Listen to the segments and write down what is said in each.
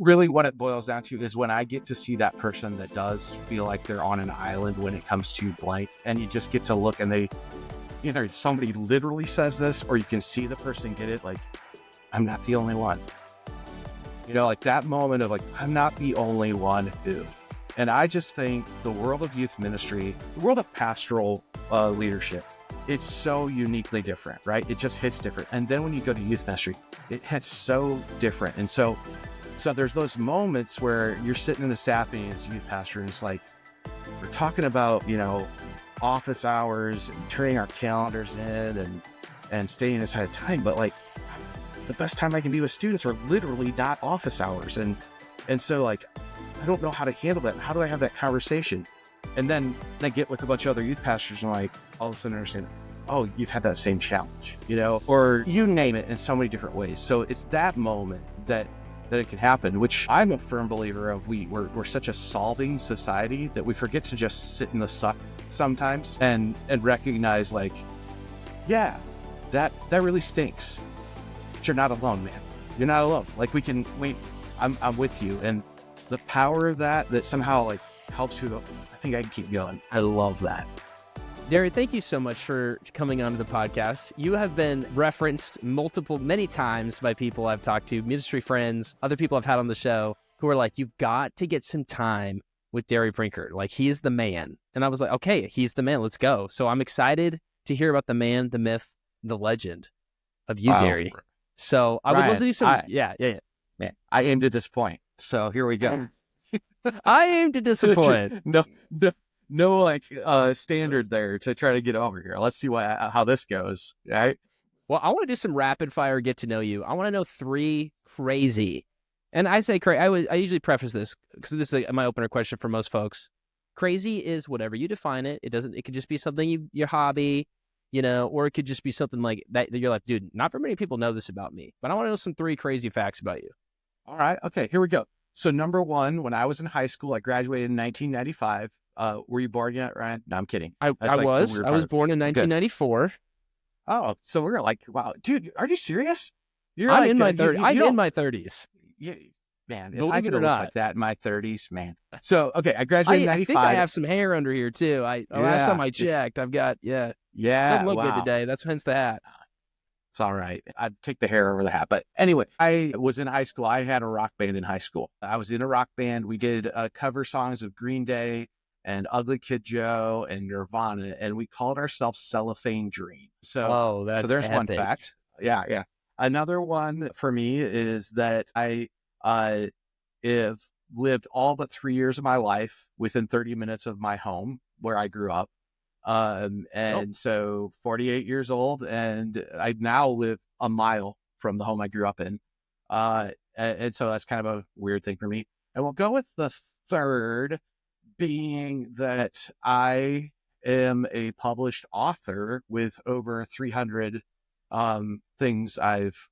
really what it boils down to is when I get to see that person that does feel like they're on an island when it comes to blank, and you just get to look and they, either somebody literally says this or you can see the person get it, like, I'm not the only one. Like that moment of like, I'm not the only one who. And I just think the world of youth ministry, the world of pastoral leadership, it's so uniquely different, right? It just hits different. And then when you go to youth ministry, it hits so different. And so there's those moments where you're sitting in the staff meeting as youth pastor, and it's like, we're talking about, office hours and turning our calendars in and staying aside of time. But like, the best time I can be with students are literally not office hours. And so like, I don't know how to handle that. How do I have that conversation? And then I get with a bunch of other youth pastors and like, all of a sudden understand, oh, you've had that same challenge, or you name it in so many different ways. So it's that moment that it can happen, which I'm a firm believer of. We're such a solving society that we forget to just sit in the suck sometimes and recognize like, yeah, that really stinks. But you're not alone, man. You're not alone. Like I'm with you. And the power of that somehow like helps you. I think I can keep going. I love that. Derry, thank you so much for coming onto the podcast. You have been referenced many times by people I've talked to, ministry friends, other people I've had on the show, who are like, you've got to get some time with Derry Prenkert. Like, he's the man. And I was like, okay, he's the man. Let's go. So I'm excited to hear about the man, the myth, the legend of you, Derry. So I would love to do some. Yeah. Man, I aim to disappoint. So here we go. I aim to disappoint. No, like standard there to try to get over here. Let's see how this goes. Right. Well, I want to do some rapid fire get to know you. I want to know 3 crazy. And I say crazy. I usually preface this because this is my opener question for most folks. Crazy is whatever you define it. It could just be something your hobby, or it could just be something like that you're like, dude, not very many people know this about me, but I want to know some 3 crazy facts about you. All right. Okay, here we go. So number 1, when I was in high school, I graduated in 1995. Were you born yet, Ryan? No, I'm kidding. I was born in 1994. Good. Oh, so we're like, wow, dude, are you serious? I'm in my 30s. I'm in my 30s. Yeah, man, if Believe I could look like that in my 30s, man. So, okay, I graduated in 95. I think I have some hair under here too. Last time I checked, I've got, doesn't look good today. That's hence the hat. It's all right. I'd take the hair over the hat. But anyway, I was in high school. I had a rock band in high school. I was in a rock band. We did cover songs of Green Day and Ugly Kid Joe and Nirvana, and we called ourselves Cellophane Dream. So there's epic. One fact. Yeah. Another one for me is that I have lived all but 3 years of my life within 30 minutes of my home where I grew up. So 48 years old, and I now live a mile from the home I grew up in. And so that's kind of a weird thing for me. And we'll go with the third, being that I am a published author with over 300 things I've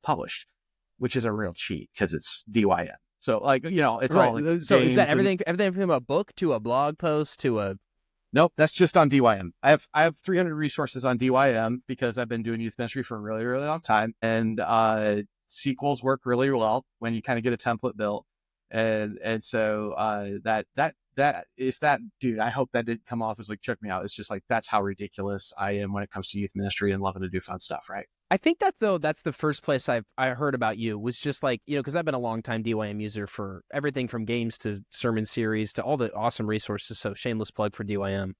published, which is a real cheat because it's DYM. So like, it's right. all like so is that everything from a book to a blog post to a... Nope, that's just on DYM. I have 300 resources on DYM because I've been doing youth ministry for a really, really long time. And sequels work really well when you kind of get a template built. And so dude, I hope that didn't come off as like, check me out. It's just like, that's how ridiculous I am when it comes to youth ministry and loving to do fun stuff, right? I think that's the first place I heard about you was just like, because I've been a long time DYM user for everything from games to sermon series to all the awesome resources. So shameless plug for DYM.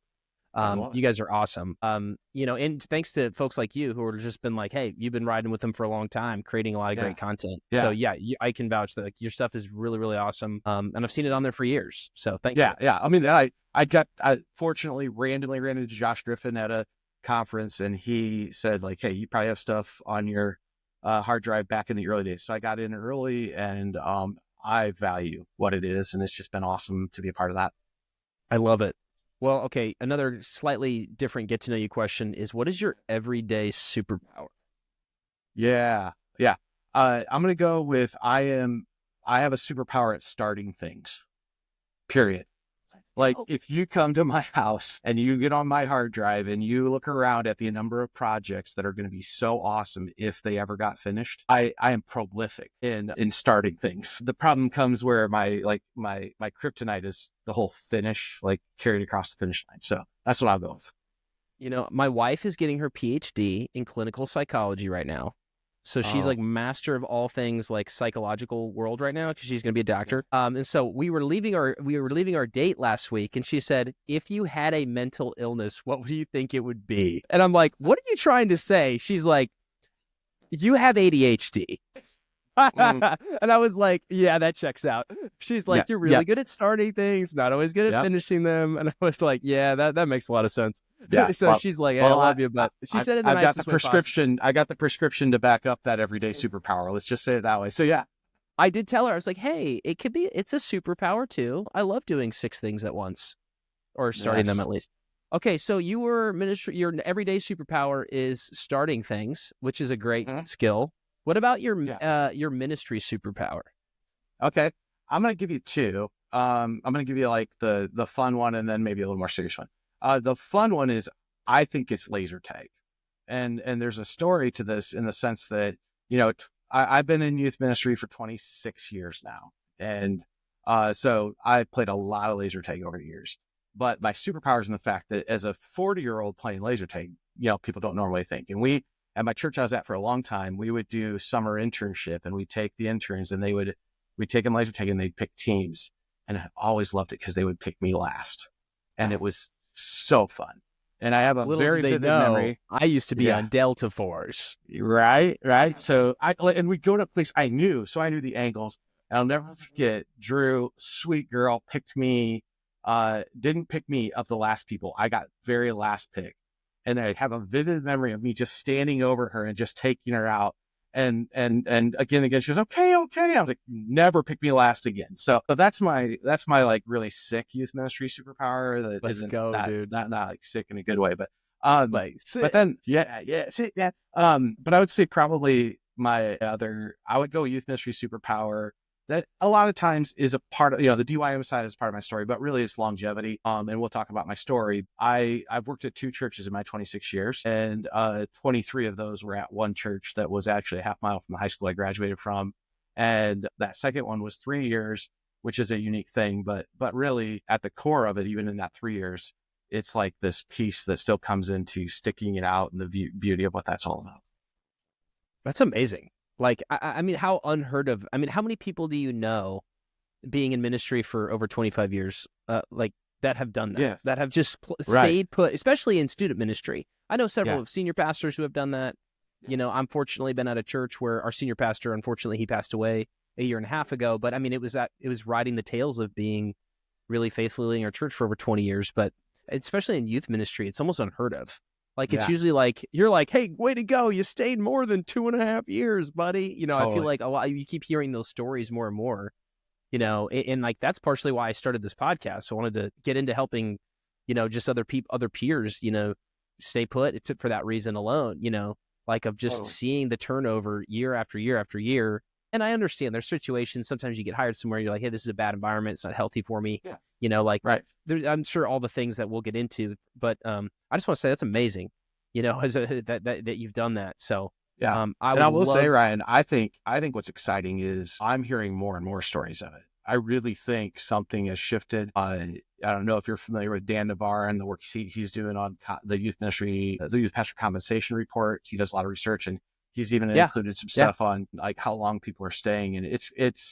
You guys are awesome. And thanks to folks like you who have just been like, hey, you've been riding with them for a long time, creating a lot of great content. Yeah. So I can vouch that like, your stuff is really, really awesome. And I've seen it on there for years. So thank you. Yeah. I mean, I fortunately randomly ran into Josh Griffin at a conference, and he said like, hey, you probably have stuff on your hard drive back in the early days. So I got in early, and I value what it is, and it's just been awesome to be a part of that. I love it. Well, okay, another slightly different get to know you question is, what is your everyday superpower? Yeah. I'm going to go with I have a superpower at starting things, period. Like, Oh, if you come to my house and you get on my hard drive and you look around at the number of projects that are going to be so awesome if they ever got finished, I am prolific in starting things. The problem comes where my kryptonite is the whole finish, like carried across the finish line. So that's what I'll go with. my wife is getting her PhD in clinical psychology right now. So she's Oh, like master of all things like psychological world right now because she's going to be a doctor. And so we were leaving our date last week, and she said, "If you had a mental illness, what would you think it would be?" And I'm like, "What are you trying to say?" She's like, "You have ADHD." mm, And I was like, "Yeah, that checks out." She's yeah, like, "You're yeah, really good at starting things, not always good at yeah, finishing them." And I was like, "Yeah, that makes a lot of sense." yeah. So she's like, "Yeah, I Well, love you," but she said it in the I've got the nicest way possible. prescription. I got the prescription to back up that everyday superpower. Let's just say it that way. So yeah, I did tell her, I was like, "Hey, it's a superpower too. I love doing 6 things at once, or starting them yes. at least." Okay, so your everyday superpower is starting things, which is a great Mhm. skill. What about Yeah. your ministry superpower? Okay. I'm gonna give you two. I'm gonna give you like the fun one and then maybe a little more serious one. The fun one is I think it's laser tag, and there's a story to this in the sense that I've been in youth ministry for 26 years now, and so I played a lot of laser tag over the years. But my superpower is in the fact that as a 40-year-old playing laser tag, people don't normally think. And we at my church I was at for a long time, we would do summer internship, and we'd take the interns and we'd take them laser tag and they'd pick teams. And I always loved it because they would pick me last. And it was so fun. And I have a Little did very they vivid know, memory. I used to be Yeah. on Delta Force. Right. Right. So and we'd go to a place so I knew the angles. And I'll never forget Drew, sweet girl, didn't pick me of the last people. I got very last pick. And I have a vivid memory of me just standing over her and just taking her out. And again, she was okay. I was like, never pick me last again. So that's my like really sick youth ministry superpower that Let's isn't go, not dude. not not like sick in a good way, um, Like, but then yeah. But I would say probably I would go youth ministry superpower that a lot of times is a part of, the DYM side is part of my story, but really it's longevity. And we'll talk about my story. I've worked at 2 churches in my 26 years, and 23 of those were at one church that was actually a half mile from the high school I graduated from. And that second one was 3 years, which is a unique thing, but really at the core of it, even in that 3 years, it's like this piece that still comes into sticking it out and the beauty of what that's all about. that's amazing. Like, I mean, how unheard of. I mean, how many people do you know being in ministry for over 25 years, like that have done that, Yeah. that have just Right. stayed put, especially in student ministry? I know several Yeah. of senior pastors who have done that. I'm fortunately been at a church where our senior pastor, unfortunately, he passed away a year and a half ago. But I mean, it was riding the tails of being really faithfully leading our church for over 20 years. But especially in youth ministry, it's almost unheard of. Like, it's Yeah. usually like, you're like, "Hey, way to go. You stayed more than 2.5 years, buddy." I feel Totally. like a lot, you keep hearing those stories more and more, and like, that's partially why I started this podcast. I wanted to get into helping, just other peers, stay put. It took for that reason alone, like, of just Totally. seeing the turnover year after year after year. And I understand there's situations, sometimes you get hired somewhere, you're like, "Hey, this is a bad environment. It's not healthy for me." Yeah. Like, Right. I'm sure all the things that we'll get into, but I just want to say that's amazing, that you've done that. So Yeah. I And would I will say, love. Ryan, I think what's exciting is I'm hearing more and more stories of it. I really think something has shifted. I don't know if you're familiar with Dan Navarre and the work he's doing on the youth ministry, the youth pastor compensation report. He does a lot of research, and he's even Yeah, included some yeah. stuff on like how long people are staying. And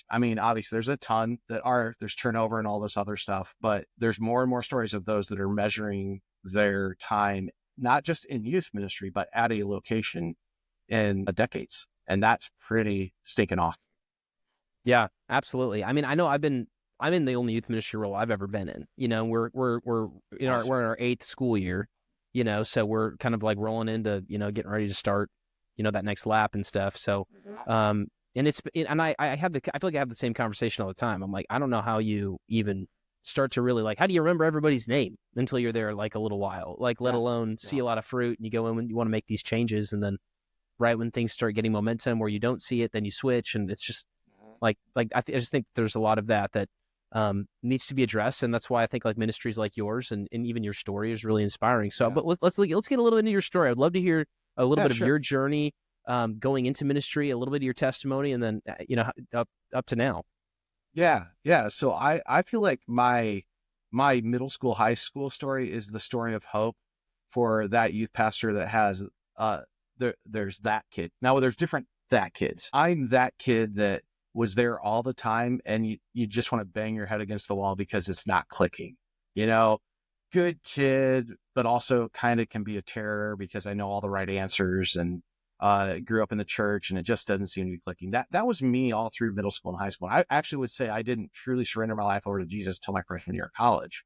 I mean, obviously there's a ton there's turnover and all this other stuff, but there's more and more stories of those that are measuring their time, not just in youth ministry, but at a location in decades. And that's pretty stinking awesome. Yeah, absolutely. I mean, I know I'm in the only youth ministry role I've ever been in. We're Awesome. we're in our 8th school year, so we're kind of like rolling into, getting ready to start, that next lap and stuff. So, and I feel like I have the same conversation all the time. I'm like, I don't know how you even start to really, like, how do you remember everybody's name until you're there like a little while, like, let Yeah. alone see a lot of fruit, and you go in when you want to make these changes, and then right when things start getting momentum where you don't see it, then you switch, and it's just like I just think there's a lot of that needs to be addressed. And that's why I think like ministries like yours and even your story is really inspiring. So, Yeah. but let's get a little bit into your story. I'd love to hear a little Yeah, bit of sure. your journey going into ministry, a little bit of your testimony, and then, up to now. Yeah. Yeah. So I feel like my middle school, high school story is the story of hope for that youth pastor that has, there's that kid. Now there's different that kids. I'm that kid that was there all the time, and you just want to bang your head against the wall because it's not clicking, you know, good kid, but also kind of can be a terror because I know all the right answers, and grew up in the church, and it just doesn't seem to be clicking. That was me all through middle school and high school. I actually would say I didn't truly surrender my life over to Jesus till my freshman year of college.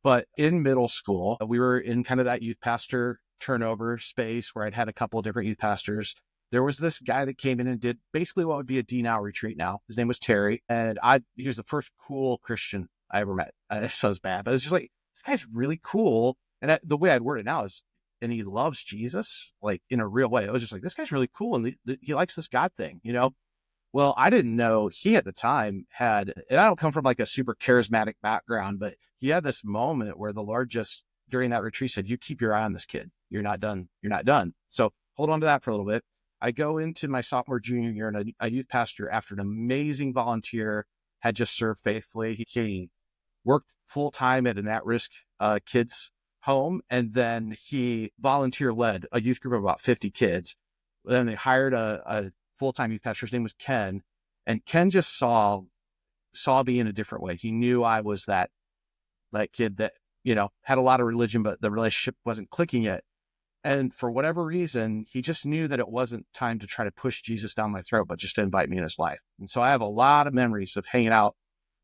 But in middle school, we were in kind of that youth pastor turnover space where I'd had a couple of different youth pastors. There was this guy that came in and did basically what would be a D now retreat now. His name was Terry. And he was the first cool Christian I ever met. It sounds bad, but it's just like, this guy's really cool. And the way I'd word it now is, and he loves Jesus, like in a real way. It was just like, this guy's really cool. And he likes this God thing, you know? Well, I didn't know he at the time had, and I don't come from like a super charismatic background, but he had this moment where the Lord just during that retreat said, you keep your eye on this kid. You're not done. You're not done. So hold on to that for a little bit. I go into my sophomore, junior year, and a youth pastor, after an amazing volunteer, had just served faithfully. He worked full time at an at-risk kids home, and then he volunteer led a youth group of about 50 kids. Then they hired a full-time youth pastor. His name was Ken, and Ken just saw me in a different way. He knew I was that kid that, you know, had a lot of religion, but the relationship wasn't clicking yet. And for whatever reason, he just knew that it wasn't time to try to push Jesus down my throat, but just to invite me in his life. And so I have a lot of memories of hanging out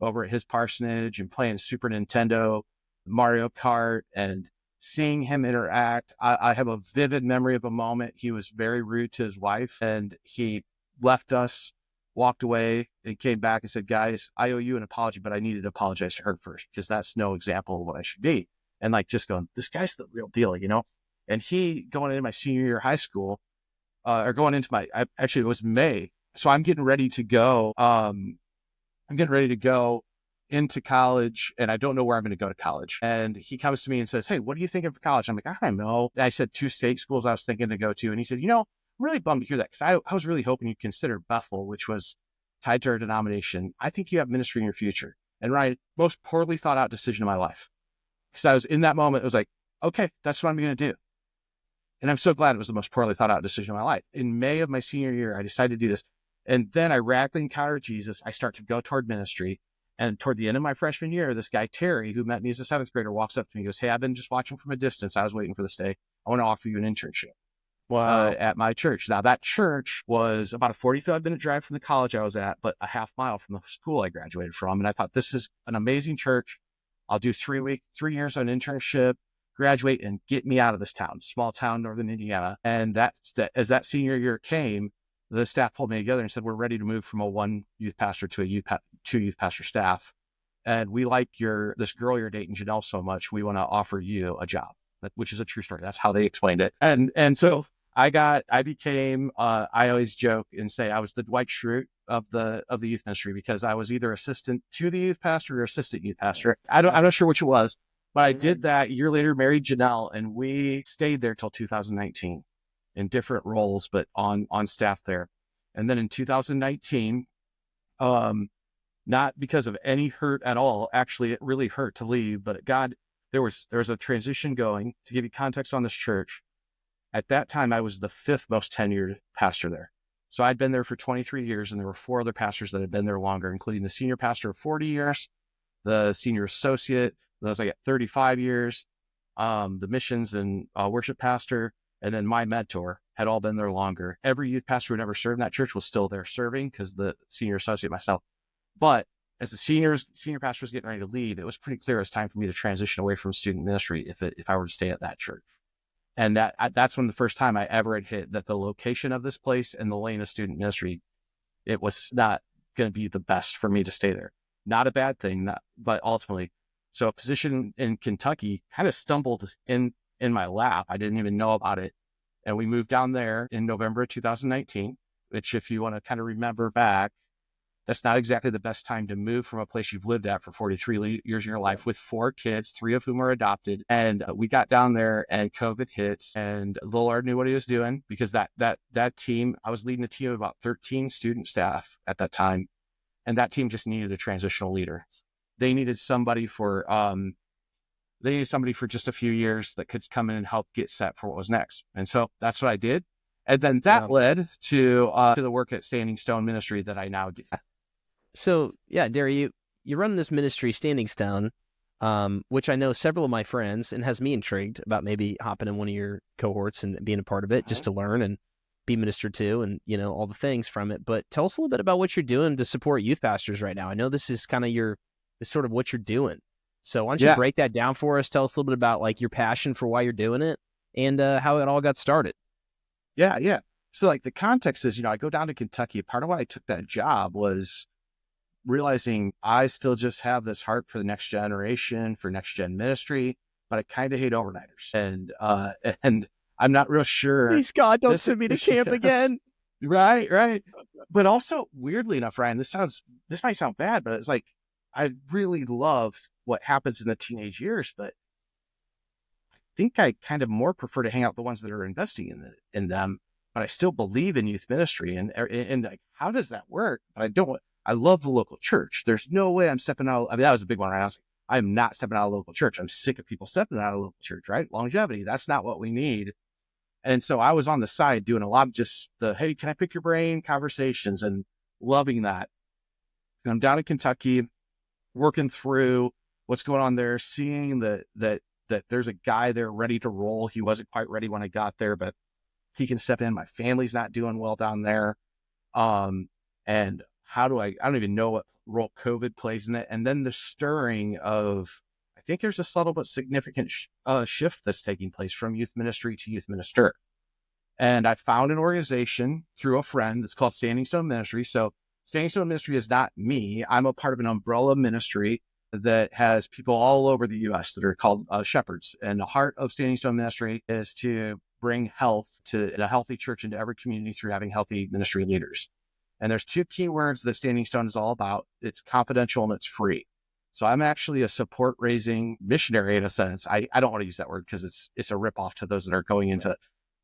over at his parsonage and playing Super Nintendo, Mario Kart, and seeing him interact. I have a vivid memory of a moment. He was very rude to his wife, and he left us, walked away, and came back and said, guys, I owe you an apology, but I needed to apologize to her first because that's no example of what I should be. And like just going, this guy's the real deal, you know? And he, going into my senior year of high school, or going into actually it was May. So I'm getting ready to go. I'm getting ready to go into college, and I don't know where I'm going to go to college. And he comes to me and says, hey, what are you thinking for college? I'm like, I don't know. And I said 2 state schools I was thinking to go to. And he said, you know, I'm really bummed to hear that because I was really hoping you'd consider Bethel, which was tied to our denomination. I think you have ministry in your future. And Ryan, most poorly thought out decision of my life. Because I was in that moment, it was like, okay, that's what I'm going to do. And I'm so glad it was the most poorly thought out decision of my life. In May of my senior year, I decided to do this. And then I radically encountered Jesus. I start to go toward ministry. And toward the end of my freshman year, this guy, Terry, who met me as a 7th grader, walks up to me and goes, hey, I've been just watching from a distance. I was waiting for this day. I want to offer you an internship Wow. at my church. Now, that church was about a 45-minute drive from the college I was at, but a half mile from the school I graduated from. And I thought, this is an amazing church. I'll do 3 years on internship, graduate, and get me out of this town, small town, northern Indiana. And as that senior year came, the staff pulled me together and said, we're ready to move from a 1 youth pastor to a 2 youth pastor staff. And we like this girl you're dating, Janelle, so much, we want to offer you a job, which is a true story. That's how they explained it. And so I became, I always joke and say I was the Dwight Schrute of the youth ministry, because I was either assistant to the youth pastor or assistant youth pastor. I'm not sure which it was, but I did that. A year later, married Janelle, and we stayed there till 2019 in different roles, but on staff there. And then in 2019, not because of any hurt at all, actually, it really hurt to leave, but God, there was a transition going. To give you context on this church, at that time, I was the 5th most tenured pastor there. So I'd been there for 23 years, and there were 4 other pastors that had been there longer, including the senior pastor of 40 years, the senior associate, that was like at 35 years, the missions and worship pastor, and then my mentor had all been there longer. Every youth pastor who had ever served in that church was still there serving, because the senior associate, myself. But as the senior pastor was getting ready to leave, it was pretty clear it was time for me to transition away from student ministry if I were to stay at that church. And that's when the first time I ever had hit that the location of this place and the lane of student ministry, it was not going to be the best for me to stay there. Not a bad thing, but ultimately, so a position in Kentucky kind of stumbled in my lap. I didn't even know about it. And we moved down there in November of 2019, which, if you want to kind of remember back, that's not exactly the best time to move from a place you've lived at for 43 years of your life with 4 kids, 3 of whom are adopted. And we got down there and COVID hit, and the Lord knew what he was doing, because that team, I was leading a team of about 13 student staff at that time. And that team just needed a transitional leader. They needed somebody for just a few years that could come in and help get set for what was next. And so that's what I did. And then that led to the work at Standing Stone Ministry that I now do. So yeah, Derry, you run this ministry, Standing Stone, which I know several of my friends, and has me intrigued about maybe hopping in one of your cohorts and being a part of it, just to learn and be ministered to, and all the things from it. But tell us a little bit about what you're doing to support youth pastors right now. I know this is kind of this sort of what you're doing. So why don't you break that down for us? Tell us a little bit about like your passion for why you're doing it, and how it all got started. Yeah. So like the context is, I go down to Kentucky. Part of why I took that job was realizing I still just have this heart for the next generation, for next gen ministry, but I kind of hate overnighters. And I'm not real sure. Please God, don't send me to camp again. Right. But also, weirdly enough, Ryan, this might sound bad, but it's like, I really love what happens in the teenage years, but I think I kind of more prefer to hang out with the ones that are investing in them. But I still believe in youth ministry, and like, how does that work? But I love the local church. There's no way I'm stepping out. I mean, that was a big one. Right? I'm not stepping out of local church. I'm sick of people stepping out of local church, right? Longevity. That's not what we need. And so I was on the side doing a lot of just hey, can I pick your brain conversations, and loving that. And I'm down in Kentucky, working through what's going on there, seeing that there's a guy there ready to roll. He wasn't quite ready when I got there, but he can step in. My family's not doing well down there. And how do I don't even know what role COVID plays in it. And then the stirring of, I think there's a subtle but significant shift that's taking place from youth ministry to youth minister. And I found an organization through a friend that's called Standing Stone Ministry. So Standing Stone Ministry is not me. I'm a part of an umbrella ministry that has people all over the U.S. that are called shepherds. And the heart of Standing Stone Ministry is to bring health to a healthy church into every community through having healthy ministry leaders. And there's 2 key words that Standing Stone is all about. It's confidential and it's free. So I'm actually a support raising missionary in a sense. I don't want to use that word because it's a ripoff to those that are going into,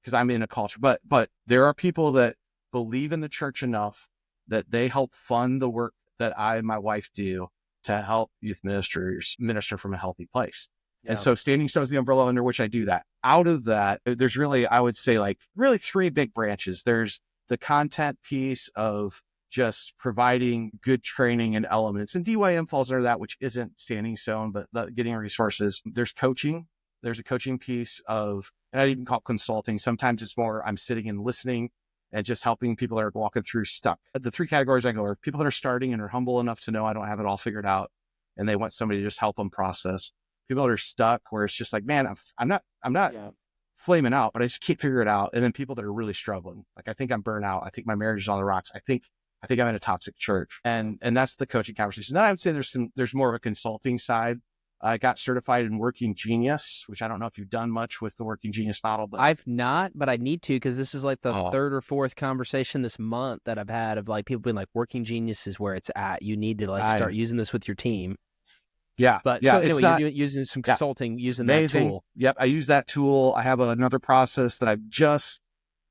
because I'm in a culture, but there are people that believe in the church enough that they help fund the work that I and my wife do to help youth ministers minister from a healthy place. Yeah. And so Standing Stone is the umbrella under which I do that. Out of that, there's really, I would say, like really 3 big branches. There's the content piece of just providing good training and elements. And DYM falls under that, which isn't Standing Stone, but getting resources. There's coaching. There's a coaching piece of, and I even call it consulting. Sometimes it's more, I'm sitting and listening and just helping people that are walking through stuck. The 3 categories I go are people that are starting and are humble enough to know I don't have it all figured out, and they want somebody to just help them process. People that are stuck where it's just like, man, I'm not flaming out, but I just can't figure it out. And then people that are really struggling. Like, I think I'm burnt out. I think my marriage is on the rocks. I think I'm in a toxic church. And that's the coaching conversation. Now I would say there's more of a consulting side. I got certified in Working Genius, which I don't know if you've done much with the Working Genius model, but I've not, but I need to, because this is like the 3rd or 4th conversation this month that I've had of like people being like, Working Genius is where it's at. You need to like start using this with your team. Yeah. But so anyway, you're using some consulting, using that tool. Yep. I use that tool. I have another process that I've just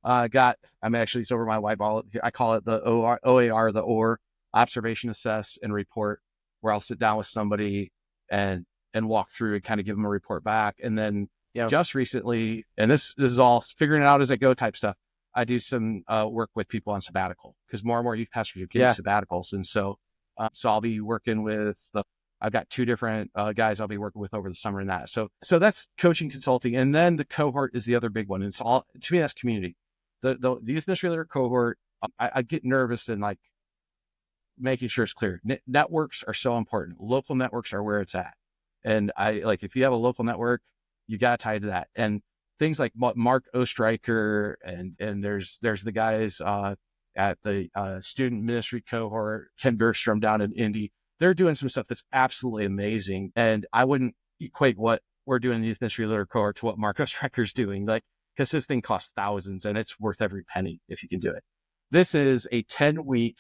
got. I'm actually, it's over my whiteboard. I call it the OAR, the OR, observation, assess, and report, where I'll sit down with somebody and walk through and kind of give them a report back. And then just recently, and this is all figuring it out as I go type stuff, I do some work with people on sabbatical, because more and more youth pastors are getting sabbaticals. And so I'll be working with I've got 2 different guys I'll be working with over the summer in that. So that's coaching, consulting. And then the cohort is the other big one. And it's all, to me, that's community. The youth ministry leader cohort, I get nervous and like making sure it's clear. Networks are so important. Local networks are where it's at. And I like, if you have a local network, you got to tie to that. And things like Mark Ostreicher and there's the guys at the student ministry cohort, Ken Bergstrom down in Indy. They're doing some stuff that's absolutely amazing. And I wouldn't equate what we're doing in the youth ministry leader cohort to what Mark Ostreicher's doing, like, because this thing costs thousands and it's worth every penny if you can do it. This is a 10-week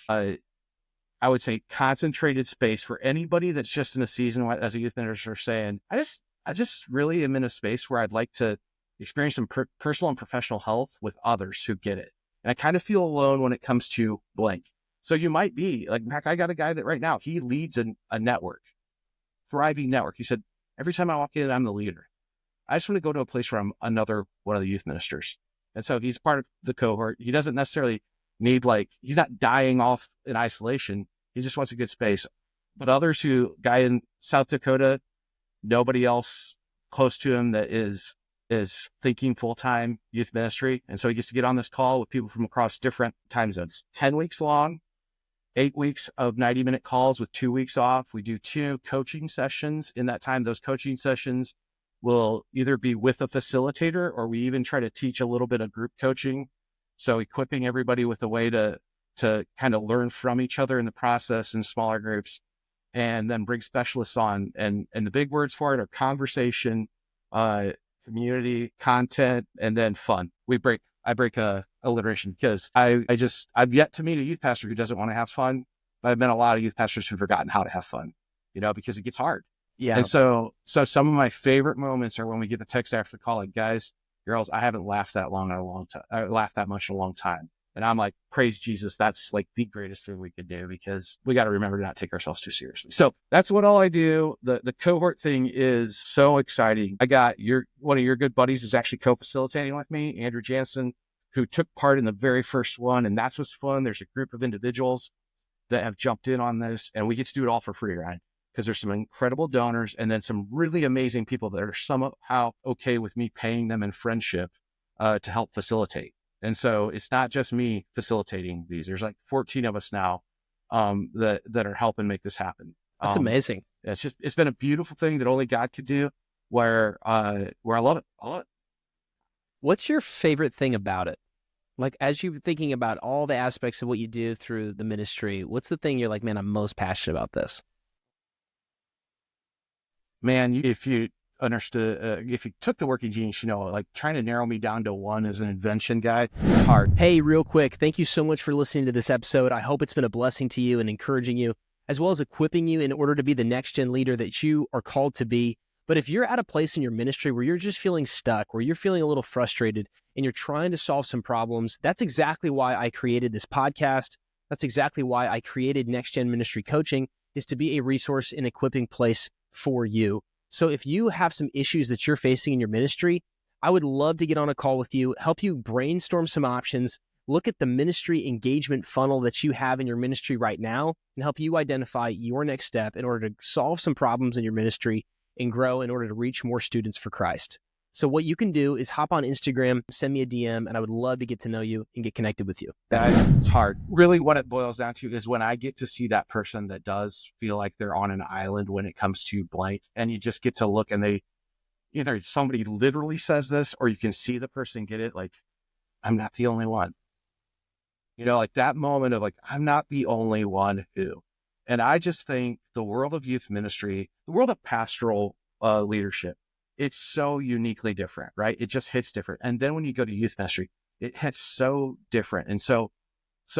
I would say, concentrated space for anybody that's just in a season as a youth minister saying, I just really am in a space where I'd like to experience some personal and professional health with others who get it. And I kind of feel alone when it comes to blank. So you might be like, Mac, I got a guy that right now, he leads a network, thriving network. He said, every time I walk in, I'm the leader. I just want to go to a place where I'm another one of the youth ministers. And so he's part of the cohort. He doesn't necessarily need he's not dying off in isolation. He just wants a good space. But others guy in South Dakota, nobody else close to him that is thinking full-time youth ministry. And so he gets to get on this call with people from across different time zones, 10 weeks long, 8 weeks of 90-minute calls with 2 weeks off. We do 2 coaching sessions in that time. Those coaching sessions will either be with a facilitator, or we even try to teach a little bit of group coaching. So equipping everybody with a way to kind of learn from each other in the process in smaller groups, and then bring specialists on. And the big words for it are conversation, community, content, and then fun. I break alliteration because I've yet to meet a youth pastor who doesn't want to have fun, but I've met a lot of youth pastors who've forgotten how to have fun, because it gets hard. Yeah. And so some of my favorite moments are when we get the text after the call, like, guys, girls, I haven't laughed that long in a long time. I laughed that much in a long time. And I'm like, praise Jesus. That's like the greatest thing we could do, because we got to remember to not take ourselves too seriously. So that's what all I do. The cohort thing is so exciting. I got one of your good buddies is actually co-facilitating with me, Andrew Jansen, who took part in the very first one. And that's what's fun. There's a group of individuals that have jumped in on this, and we get to do it all for free, right? Because there's some incredible donors and then some really amazing people that are somehow okay with me paying them in friendship to help facilitate. And so it's not just me facilitating these. There's like 14 of us now that are helping make this happen. That's amazing. It's been a beautiful thing that only God could do, where I love it. I love it. What's your favorite thing about it? Like, as you're thinking about all the aspects of what you do through the ministry, what's the thing you're like, man, I'm most passionate about this? Man, if you understood, if you took the working genius, like trying to narrow me down to one as an invention guy, it's hard. Hey, real quick, thank you so much for listening to this episode. I hope it's been a blessing to you and encouraging you, as well as equipping you in order to be the next gen leader that you are called to be. But if you're at a place in your ministry where you're just feeling stuck, where you're feeling a little frustrated and you're trying to solve some problems, that's exactly why I created this podcast. That's exactly why I created Next Gen Ministry Coaching, is to be a resource and equipping place for you. So if you have some issues that you're facing in your ministry, I would love to get on a call with you, help you brainstorm some options, look at the ministry engagement funnel that you have in your ministry right now, and help you identify your next step in order to solve some problems in your ministry and grow in order to reach more students for Christ. So what you can do is hop on Instagram, send me a DM, and I would love to get to know you and get connected with you. That's hard. Really, what it boils down to is when I get to see that person that does feel like they're on an island when it comes to blank, and you just get to look and they, either somebody literally says this, or you can see the person get it, like, I'm not the only one. Like that moment of like, I'm not the only one who. And I just think the world of youth ministry, the world of pastoral leadership, it's so uniquely different, right? It just hits different. And then when you go to youth ministry, it hits so different. And so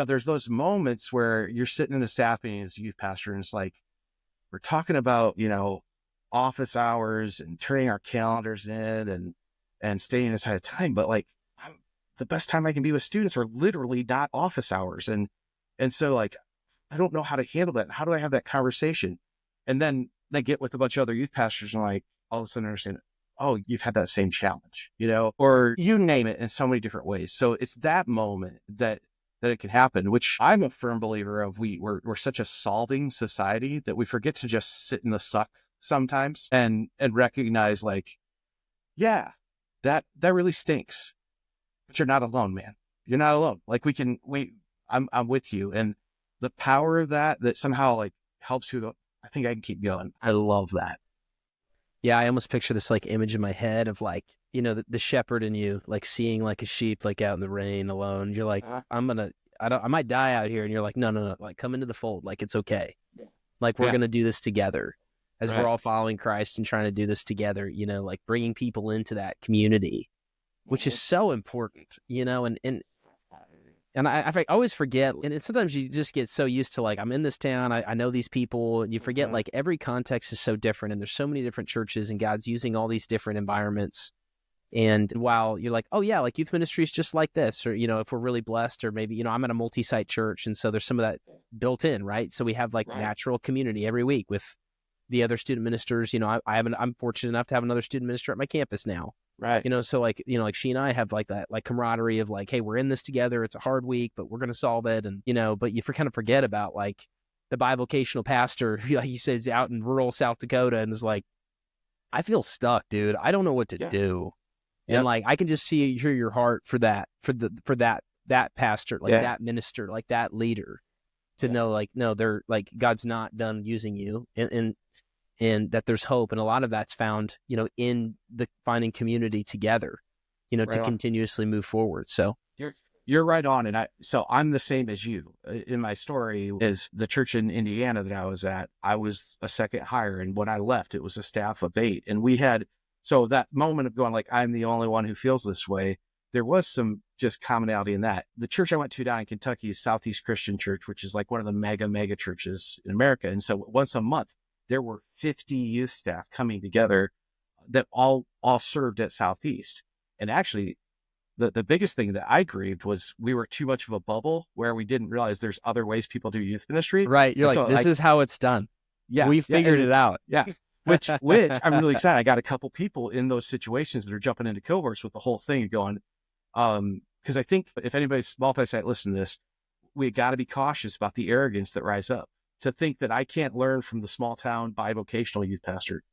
there's those moments where you're sitting in a staff meeting as a youth pastor, and it's like, we're talking about, office hours and turning our calendars in and staying aside of time. But like, the best time I can be with students are literally not office hours. And so like, I don't know how to handle that. How do I have that conversation? And then they get with a bunch of other youth pastors and like, all of a sudden understand, oh, you've had that same challenge, or you name it in so many different ways. So it's that moment that it can happen, which I'm a firm believer of. We're such a solving society that we forget to just sit in the suck sometimes and recognize like, yeah, that really stinks, but you're not alone, man. You're not alone. Like I'm with you. And the power of that somehow like helps you go, I think I can keep going. I love that. Yeah, I almost picture this like image in my head of like, the shepherd in you, like seeing like a sheep like out in the rain alone. You're like, I might die out here. And you're like, no, like come into the fold. Like, it's okay. Like, we're going to do this together as we're all following Christ and trying to do this together, like bringing people into that community, which is so important, and And I always forget, and sometimes you just get so used to like, I'm in this town, I know these people, and you forget like every context is so different, and there's so many different churches, and God's using all these different environments. And while you're like, oh yeah, like youth ministry is just like this, or, if we're really blessed, or maybe, I'm at a multi-site church. And so there's some of that built in, right? So we have like natural community every week with the other student ministers. I'm fortunate enough to have another student minister at my campus now. Right. So like, like she and I have like that, like camaraderie of like, hey, we're in this together. It's a hard week, but we're going to solve it. And, but you kind of forget about like the bivocational pastor, like he says, out in rural South Dakota, and is like, I feel stuck, dude. I don't know what to do. And like, I can just hear your heart for that pastor, like that minister, like that leader, to know like, no, they're like, God's not done using you, and that there's hope. And a lot of that's found, in the finding community together, to continuously move forward. So you're right on. And I'm the same as you. In my story is the church in Indiana that I was at, I was a second hire. And when I left, it was a staff of 8. And we had, so that moment of going like, I'm the only one who feels this way, there was some just commonality in that. The church I went to down in Kentucky is Southeast Christian Church, which is like one of the mega churches in America. And so once a month, there were 50 youth staff coming together that all served at Southeast. And actually, the biggest thing that I grieved was we were too much of a bubble where we didn't realize there's other ways people do youth ministry. Right. You're like, this is how it's done. Yeah. We figured it out. Yeah. Which I'm really excited. I got a couple people in those situations that are jumping into cohorts with the whole thing and going, because I think if anybody's multi-site listening to this, we got to be cautious about the arrogance that rise up to think that I can't learn from the small town bivocational youth pastor,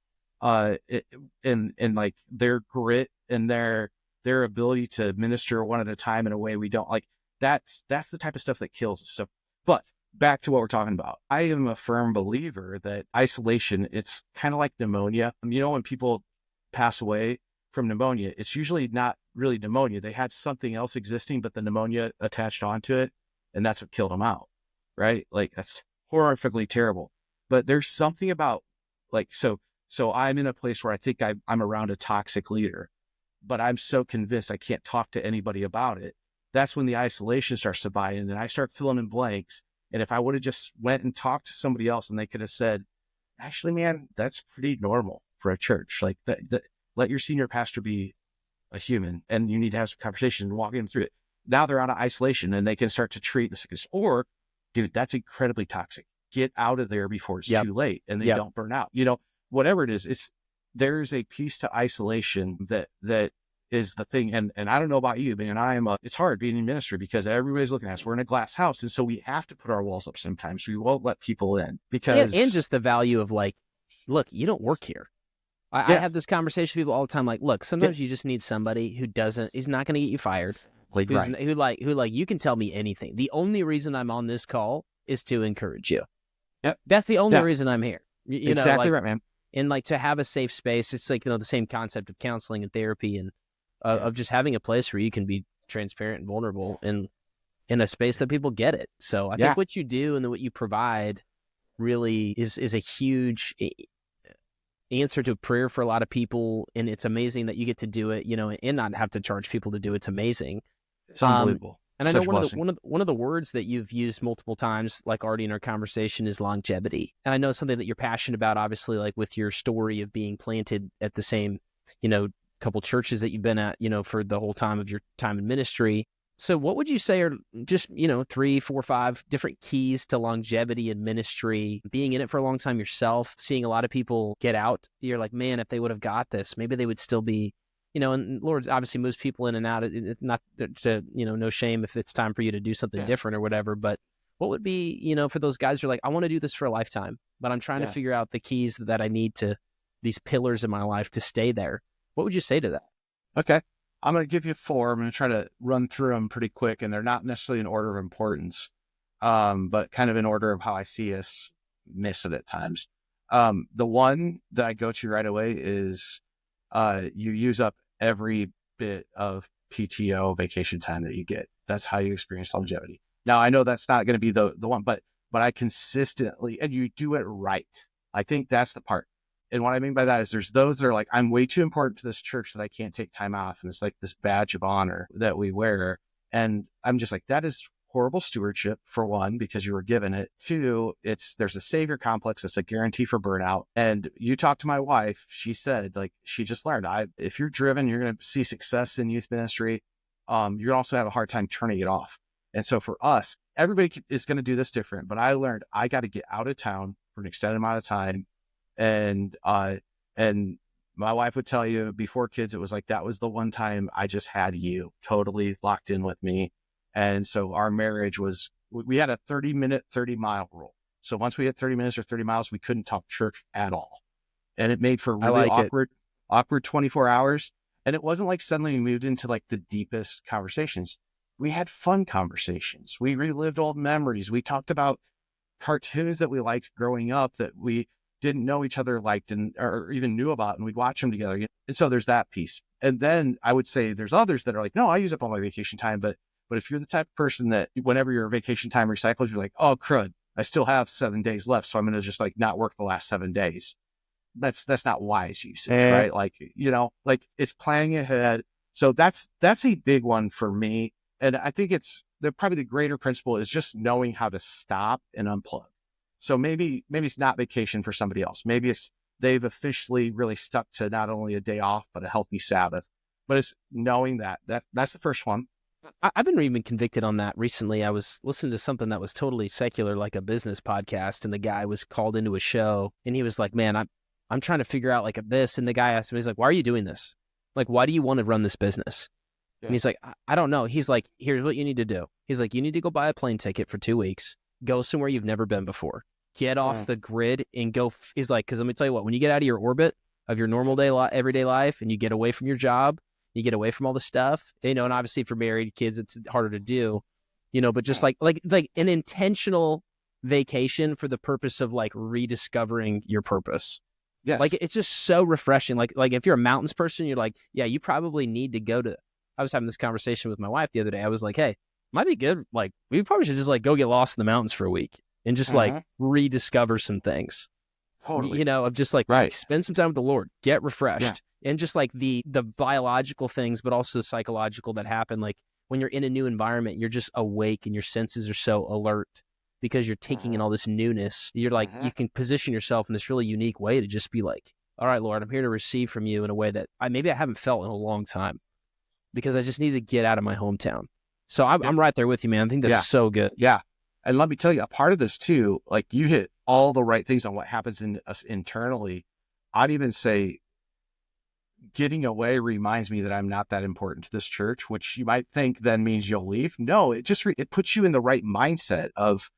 and like their grit and their ability to minister one at a time in a way we don't like. That's the type of stuff that kills us. So, but back to what we're talking about. I am a firm believer that isolation, it's kind of like pneumonia. When people pass away from pneumonia, it's usually not really pneumonia. They had something else existing, but the pneumonia attached onto it, and that's what killed them out, right? Like, that's horrifically terrible. But there's something about like, so I'm in a place where I think I'm around a toxic leader, but I'm so convinced I can't talk to anybody about it. That's when the isolation starts to buy in, and I start filling in blanks. And if I would have just went and talked to somebody else and they could have said, actually, man, that's pretty normal for a church. Like that, let your senior pastor be a human, and you need to have some conversation and walk them through it. Now they're out of isolation and they can start to treat the sickness. Or, dude, that's incredibly toxic. Get out of there before it's too late and they don't burn out. Whatever it is, there's a piece to isolation that is the thing. And I don't know about you, man, it's hard being in ministry because everybody's looking at us. We're in a glass house. And so we have to put our walls up sometimes. We won't let people in because. And just the value of like, look, you don't work here. I have this conversation with people all the time. Like, look, sometimes you just need somebody who he's not going to get you fired. Who you can tell me anything. The only reason I'm on this call is to encourage you. Yep. That's the only reason I'm here. Exactly right, man. And like to have a safe space, it's like, the same concept of counseling and therapy and of just having a place where you can be transparent and vulnerable and in a space that people get it. So I think what you do and what you provide really is a huge answer to prayer for a lot of people. And it's amazing that you get to do it, and not have to charge people to do it. It's amazing. It's unbelievable. And I know one of the words that you've used multiple times, like already in our conversation, is longevity. And I know something that you're passionate about, obviously, like with your story of being planted at the same, couple churches that you've been at, for the whole time of your time in ministry. So what would you say are just, 3, 4, 5 different keys to longevity in ministry, being in it for a long time yourself, seeing a lot of people get out? You're like, man, if they would have got this, maybe they would still be, and Lord obviously moves people in and out. It's not to, no shame if it's time for you to do something different or whatever. But what would be, for those guys who are like, I want to do this for a lifetime, but I'm trying to figure out the keys that I need to these pillars in my life to stay there. What would you say to that? Okay. I'm going to give you 4. I'm going to try to run through them pretty quick, and they're not necessarily in order of importance, but kind of in order of how I see us miss it at times. The one that I go to right away is you use up every bit of PTO vacation time that you get. That's how you experience longevity. Now, I know that's not going to be the one, but I consistently, and you do it right. I think that's the part. And what I mean by that is there's those that are like, I'm way too important to this church that I can't take time off. And it's like this badge of honor that we wear. And I'm just like, that is horrible stewardship, for one, because you were given it. Two, there's a savior complex. It's a guarantee for burnout. And you talk to my wife, she said, like, she just learned, if you're driven, you're going to see success in youth ministry. You're going to also have a hard time turning it off. And so for us, everybody is going to do this different, but I learned I got to get out of town for an extended amount of time. And my wife would tell you before kids, it was like, that was the one time I just had you totally locked in with me. And so our marriage we had a 30-minute, 30-mile rule. So once we hit 30 minutes or 30 miles, we couldn't talk church at all. And it made for really awkward 24 hours. And it wasn't like suddenly we moved into like the deepest conversations. We had fun conversations. We relived old memories. We talked about cartoons that we liked growing up that we didn't know each other liked or even knew about, and we'd watch them together. And so there's that piece. And then I would say there's others that are like, no, I use up all my vacation time. But if you're the type of person that whenever your vacation time recycles, you're like, oh, crud, I still have 7 days left. So I'm going to just like not work the last 7 days. That's not wise usage, right? Like, like it's planning ahead. So that's a big one for me. And I think probably the greater principle is just knowing how to stop and unplug. So maybe it's not vacation for somebody else. Maybe they've officially really stuck to not only a day off, but a healthy Sabbath. But it's knowing that's the first one. I've been even convicted on that recently. I was listening to something that was totally secular, like a business podcast, and the guy was called into a show, and he was like, man, I'm trying to figure out like this. And the guy asked me, he's like, why are you doing this? Like, why do you want to run this business? Yeah. And he's like, I don't know. He's like, here's what you need to do. He's like, you need to go buy a plane ticket for 2 weeks, go somewhere you've never been before, get off the grid and go. He's like, because let me tell you what, when you get out of your orbit of your normal everyday life, and you get away from your job, you get away from all the stuff, and obviously for married kids, it's harder to do, but just like an intentional vacation for the purpose of like rediscovering your purpose. Yes. Like, it's just so refreshing. Like if you're a mountains person, you're like, yeah, you probably need to go to, I was having this conversation with my wife the other day. I was like, hey, might be good. Like, we probably should just like go get lost in the mountains for a week and just like rediscover some things. Totally. Of just like, spend some time with the Lord, get refreshed. And just like the biological things, but also the psychological that happen. Like when you're in a new environment, you're just awake and your senses are so alert because you're taking in all this newness. You're like, you can position yourself in this really unique way to just be like, all right, Lord, I'm here to receive from you in a way that maybe I haven't felt in a long time, because I just need to get out of my hometown. So I'm right there with you, man. I think that's so good. Yeah. And let me tell you, a part of this too, like you hit all the right things on what happens in us internally. I'd even say getting away reminds me that I'm not that important to this church, which you might think then means you'll leave. No, it just, it puts you in the right mindset of,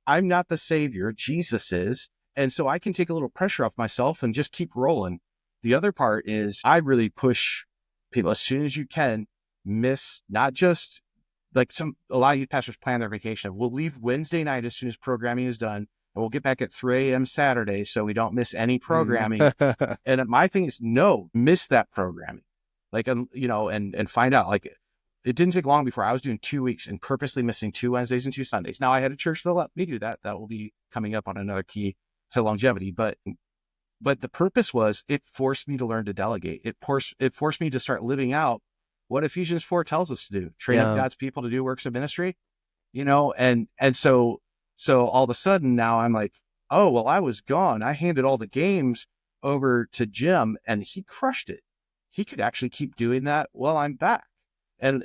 I'm not the savior, Jesus is. And so I can take a little pressure off myself and just keep rolling. The other part is I really push people as soon as you can, miss, not just like a lot of youth pastors plan their vacation. We'll leave Wednesday night as soon as programming is done, and we'll get back at 3 a.m. Saturday so we don't miss any programming. And my thing is, no, miss that programming. Like, and find out. Like, it didn't take long before I was doing 2 weeks and purposely missing 2 Wednesdays and 2 Sundays. Now I had a church that let me do that. That will be coming up on another key to longevity. But the purpose was it forced me to learn to delegate. It forced me to start living out what Ephesians 4 tells us to do, train up God's people to do works of ministry, and so all of a sudden now I'm like, oh, well, I was gone. I handed all the games over to Jim and he crushed it. He could actually keep doing that while I'm back. And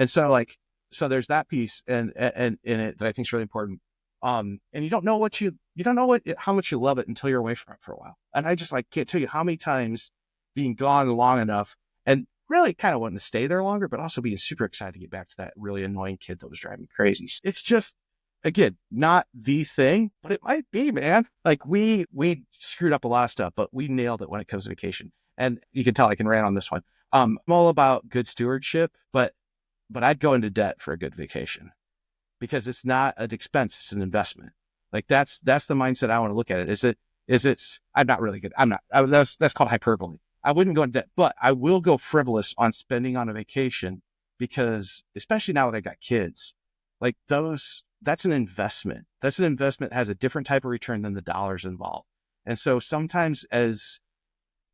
so there's that piece and in it that I think is really important. And you don't know how much you love it until you're away from it for a while. And I just can't tell you how many times being gone long enough and really kind of wanting to stay there longer, but also being super excited to get back to that really annoying kid that was driving me crazy. It's just, again, not the thing, but it might be, man. Like we screwed up a lot of stuff, but we nailed it when it comes to vacation. And you can tell I can rant on this one. I'm all about good stewardship, but I'd go into debt for a good vacation because it's not an expense, it's an investment. Like that's the mindset I want to look at it. I'm not really good. That's called hyperbole. I wouldn't go into debt, but I will go frivolous on spending on a vacation because, especially now that I got kids, like that's an investment. That's an investment that has a different type of return than the dollars involved. And so sometimes and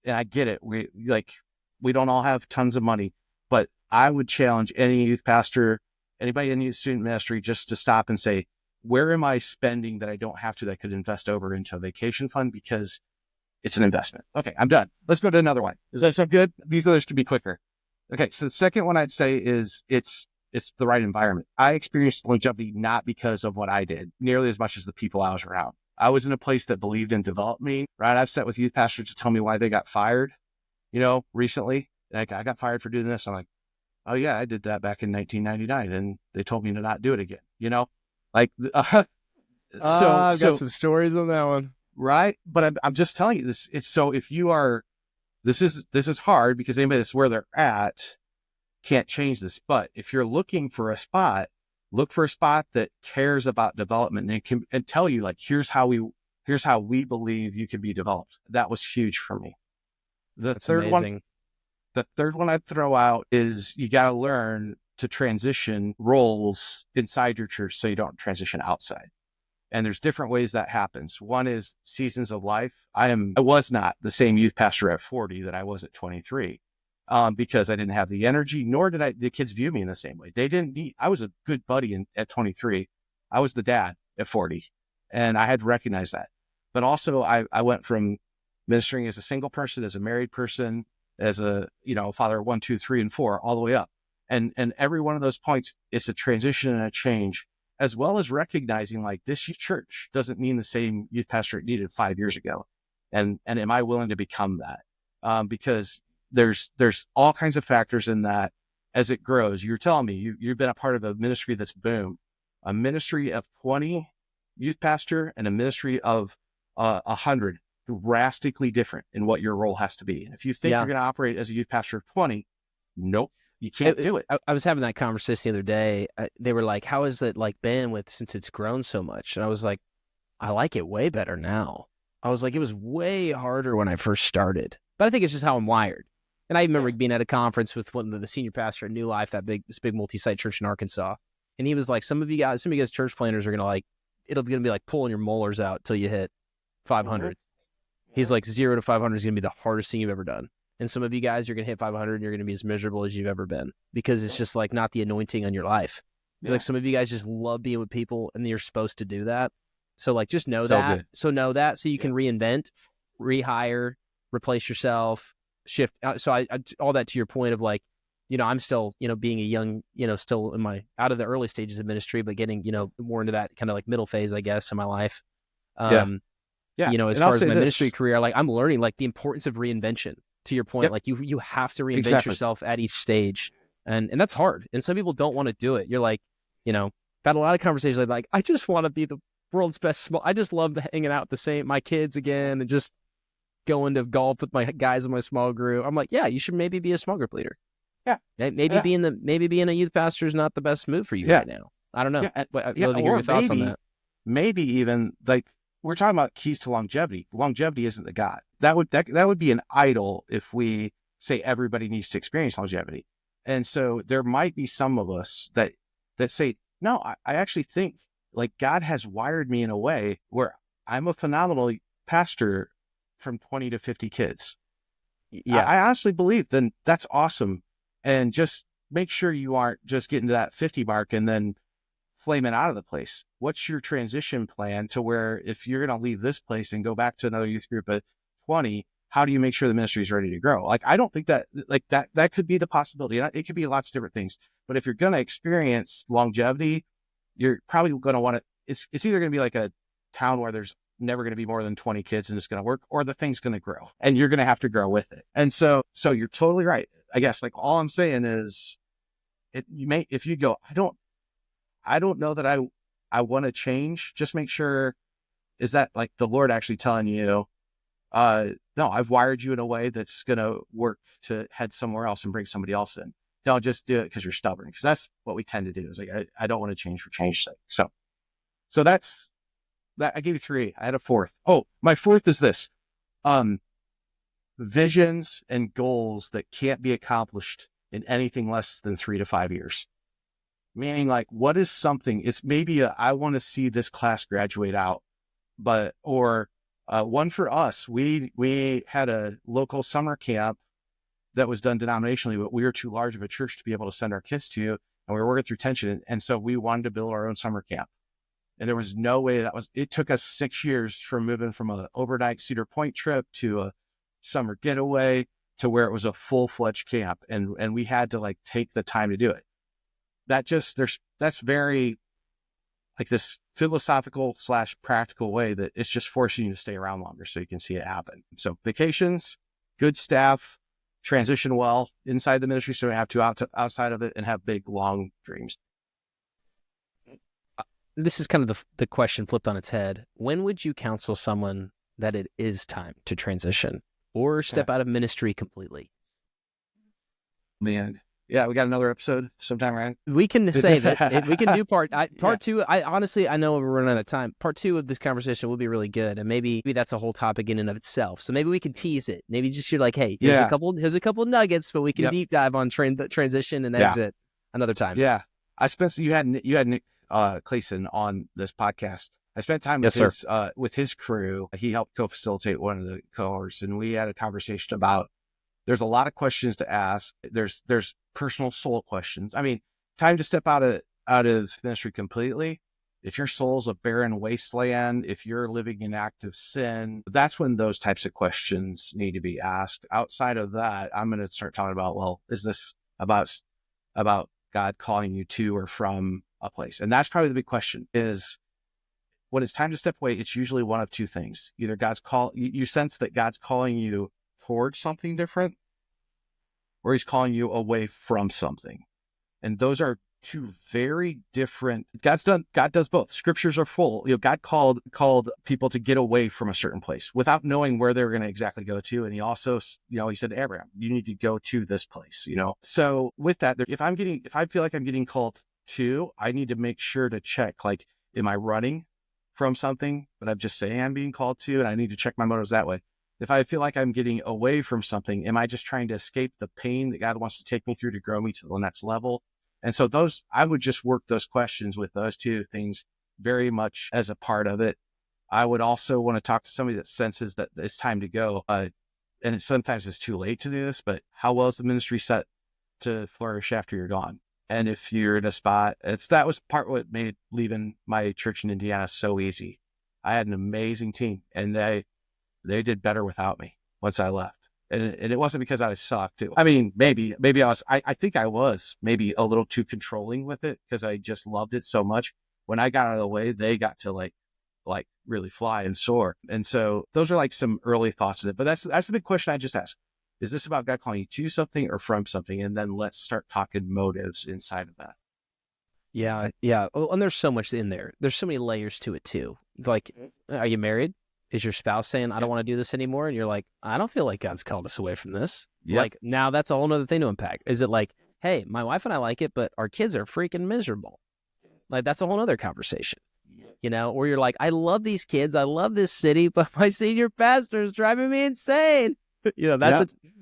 I get it, we don't all have tons of money, but I would challenge any youth pastor Anybody in youth student ministry, just to stop and say, where am I spending that I don't have to, that I could invest over into a vacation fund because it's an investment. Okay, I'm done. Let's go to another one. Does that sound good? These others could be quicker. Okay, so the second one I'd say is it's the right environment. I experienced longevity not because of what I did, nearly as much as the people I was around. I was in a place that believed in development, right? I've sat with youth pastors to tell me why they got fired, recently. Like, I got fired for doing this. I'm like, oh yeah, I did that back in 1999 and they told me to not do it again, like, I've got some stories on that one. Right. But I'm just telling you this. It's so if you are, this is hard because anybody that's where they're at can't change this. But if you're looking for a spot, look for a spot that cares about development and can and tell you, like, here's how we believe you can be developed. That was huge for me. That's amazing. The third one I'd throw out is you got to learn to transition roles inside your church so you don't transition outside. And there's different ways that happens. One is seasons of life. I was not the same youth pastor at 40 that I was at 23, because I didn't have the energy, nor did the kids view me in the same way. They didn't need, I was a good buddy at 23. I was the dad at 40, and I had to recognize that. But also I went from ministering as a single person, as a married person, as a, father 1, 2, 3, and 4, all the way up. And every one of those points is a transition and a change, as well as recognizing, like, this church doesn't mean the same youth pastor it needed 5 years ago. And am I willing to become that? Because there's all kinds of factors in that as it grows. You're telling me you've been a part of a ministry that's boomed, a ministry of 20 youth pastor and a ministry of 100, drastically different in what your role has to be. And if you think you're going to operate as a youth pastor of 20, nope. You can't do it. I was having that conversation the other day. They were like, how has it been since it's grown so much? And I was like, I like it way better now. I was like, it was way harder when I first started, but I think it's just how I'm wired. And I remember being at a conference with one of the senior pastor at New Life, this big multi-site church in Arkansas. And he was like, some of you guys church planners are going to it'll be like pulling your molars out till you hit 500. Mm-hmm. He's like, 0 to 500 is going to be the hardest thing you've ever done. And some of you guys are going to hit 500 and you're going to be as miserable as you've ever been because it's just not the anointing on your life. Yeah. Like, some of you guys just love being with people and you're supposed to do that. So just know that. Good. So know that so you can reinvent, rehire, replace yourself, shift. So I all that to your point of I'm still, being a young, still in my out of the early stages of ministry, but getting, more into that kind of middle phase, I guess, in my life. Yeah. As far as my ministry career, I'm learning the importance of reinvention. To your point, you have to reinvent yourself at each stage. And that's hard. And some people don't want to do it. You're I've had a lot of conversations I just want to be the world's best I just love hanging out with my kids again and just going to golf with my guys in my small group. I'm like, yeah, you should maybe be a small group leader. Yeah. Maybe being a youth pastor is not the best move for you right now. I don't know. I'd love to hear your thoughts on that. Maybe even we're talking about keys to longevity. Longevity isn't the God. That would be an idol if we say everybody needs to experience longevity. And so there might be some of us that say, no, I actually think God has wired me in a way where I'm a phenomenal pastor from 20 to 50 kids. Yeah. I honestly believe then that's awesome. And just make sure you aren't just getting to that 50 mark and then flaming out of the place. What's your transition plan to where if you're going to leave this place and go back to another youth group at 20, how do you make sure the ministry is ready to grow? I don't think that could be the possibility. It could be lots of different things, but if you're going to experience longevity, you're probably going to want to, it's either going to be like a town where there's never going to be more than 20 kids and it's going to work, or the thing's going to grow and you're going to have to grow with it. And so you're totally right. I guess all I'm saying is if you go, I don't know that I want to change. Just make sure, is that the Lord actually telling you, no, I've wired you in a way that's going to work to head somewhere else and bring somebody else in. Don't just do it because you're stubborn, because that's what we tend to do is I don't want to change for change's sake. So that's that. I gave you 3. I had a 4th. Oh, my 4th is this, visions and goals that can't be accomplished in anything less than 3 to 5 years. Meaning what is something, it's maybe I want to see this class graduate out, or one for us, we had a local summer camp that was done denominationally, but we were too large of a church to be able to send our kids to. and we were working through tension. And so we wanted to build our own summer camp. And there was no way it took us 6 years from moving from an overnight Cedar Point trip to a summer getaway to where it was a full-fledged camp. And we had to like take the time to do it. That's very like this philosophical / practical way that it's just forcing you to stay around longer so you can see it happen. So vacations, good staff, transition well inside the ministry so we have to outside of it, and have big, long dreams. This is kind of the question flipped on its head. When would you counsel someone that it is time to transition or step out of ministry completely? Man. Yeah, we got another episode sometime, right? We can say that. We can do part two. I honestly, I know we're running out of time. Part 2 of this conversation will be really good. And maybe that's a whole topic in and of itself. So maybe we can tease it. Maybe just you're like, hey, here's a couple nuggets, but we can deep dive on transition and exit another time. Yeah. You had Nick Clayson on this podcast. I spent time with his crew. He helped co-facilitate one of the cohorts, and we had a conversation about there's a lot of questions to ask. There's personal soul questions. I mean, time to step out of ministry completely. If your soul's a barren wasteland, if you're living in active sin, that's when those types of questions need to be asked. Outside of that, I'm going to start talking about, well, is this about God calling you to or from a place? And that's probably the big question is when it's time to step away, it's usually one of two things. Either you sense that God's calling you towards something different, or he's calling you away from something. And those are two very different. God does both. Scriptures are full. God called people to get away from a certain place without knowing where they were going to exactly go to. And he also, he said to Abraham, you need to go to this place, So with that, if I feel like I'm getting called to, I need to make sure to check, like, am I running from something, but I'm just saying I'm being called to, and I need to check my motives that way. If I feel like I'm getting away from something, am I just trying to escape the pain that God wants to take me through to grow me to the next level? And so I would just work those questions with those two things very much as a part of it. I would also want to talk to somebody that senses that it's time to go. And sometimes it's too late to do this, but how well is the ministry set to flourish after you're gone? And if you're in a spot, that was part what made leaving my church in Indiana so easy. I had an amazing team, and they did better without me once I left. And it wasn't because I was sucked. Maybe I was, I think I was maybe a little too controlling with it because I just loved it so much. When I got out of the way, they got to like really fly and soar. And so those are like some early thoughts of it. But that's the big question I just asked. Is this about God calling you to something or from something? And then let's start talking motives inside of that. Yeah. Yeah. Oh, and there's so much in there. There's so many layers to it too. Like, are you married? Is your spouse saying, I don't want to do this anymore? And you're like, I don't feel like God's called us away from this. Yep. Like, now that's a whole nother thing to unpack. Is it like, hey, my wife and I like it, but our kids are freaking miserable? Like, that's a whole nother conversation, or you're like, I love these kids. I love this city, but my senior pastor is driving me insane.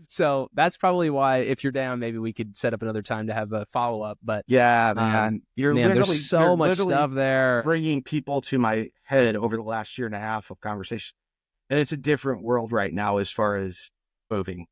So that's probably why, if you're down, maybe we could set up another time to have a follow-up. But yeah, man, there's so much stuff there. Bringing people to my head over the last year and a half of conversation. And it's a different world right now as far as moving,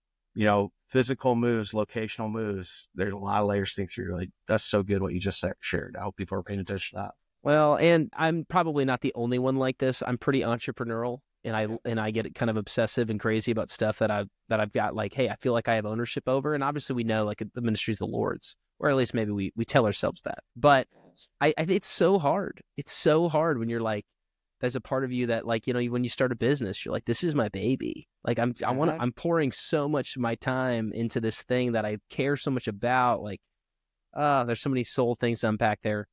physical moves, locational moves. There's a lot of layers to think through. Like, that's so good what you just shared. I hope people are paying attention to that. Well, and I'm probably not the only one like this. I'm pretty entrepreneurial. And I get kind of obsessive and crazy about stuff that I've got, like, hey, I feel like I have ownership over. And obviously we know, like, the ministry is the Lord's, or at least maybe we tell ourselves that. But I it's so hard. It's so hard when you're like, there's a part of you that, like, when you start a business, you're like, this is my baby. Like, I'm pouring so much of my time into this thing that I care so much about. Like, there's so many soul things to unpack there.